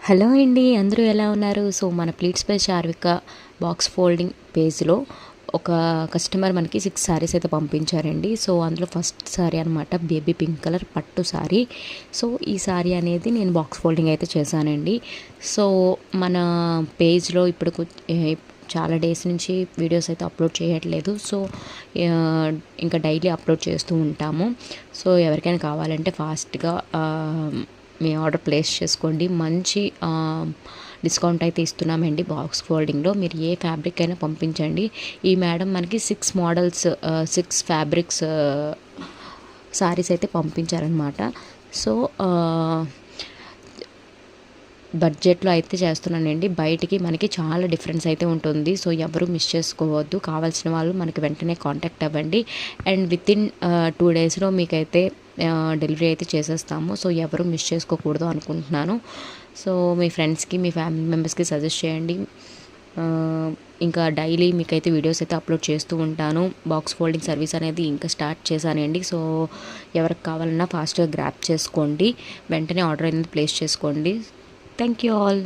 Hello అండి, అందరూ ఎలా ఉన్నారు? సో మన ప్లీట్స్ బై చార్విక బాక్స్ ఫోల్డింగ్ పేజ్లో ఒక కస్టమర్ మనకి 6 శారీస్ అయితే పంపించారండి. సో అందులో ఫస్ట్ శారీ అనమాట బేబీ పింక్ కలర్ పట్టు శారీ. సో ఈ శారీ అనేది నేను బాక్స్ ఫోల్డింగ్ అయితే చేశానండి. సో మన పేజ్లో ఇప్పుడు చాలా డేస్ నుంచి వీడియోస్ అయితే అప్లోడ్ చేయట్లేదు. సో ఇంకా డైలీ అప్లోడ్ చేస్తూ ఉంటాము. సో ఎవరికైనా కావాలంటే ఫాస్ట్గా మీ ఆర్డర్ ప్లేస్ చేసుకోండి. మంచి డిస్కౌంట్ అయితే ఇస్తున్నామండి బాక్స్ ఫోల్డింగ్లో. మీరు ఏ ఫ్యాబ్రిక్ అయినా పంపించండి. ఈ మేడం మనకి 6 మోడల్స్ 6 ఫ్యాబ్రిక్స్ శారీస్ అయితే పంపించారనమాట. సో బడ్జెట్లో అయితే చేస్తున్నానండి. బయటికి మనకి చాలా డిఫరెన్స్ అయితే ఉంటుంది. సో ఎవరు మిస్ చేసుకోవద్దు. కావాల్సిన వాళ్ళు మనకి వెంటనే కాంటాక్ట్ అవ్వండి. అండ్ వితిన్ 2 డేస్లో మీకైతే డెలివరీ అయితే చేసేస్తాము. సో ఎవరు మిస్ చేసుకోకూడదు అనుకుంటున్నాను. సో మీ ఫ్రెండ్స్కి, మీ ఫ్యామిలీ మెంబర్స్కి సజెస్ట్ చేయండి. ఇంకా డైలీ మీకైతే వీడియోస్ అయితే అప్లోడ్ చేస్తూ ఉంటాను. బాక్స్ ఫోల్డింగ్ సర్వీస్ అనేది ఇంకా స్టార్ట్ చేశానండి. సో ఎవరికి కావాలన్నా ఫాస్ట్గా గ్రాప్ చేసుకోండి. వెంటనే ఆర్డర్ అనేది ప్లేస్ చేసుకోండి. Thank you all.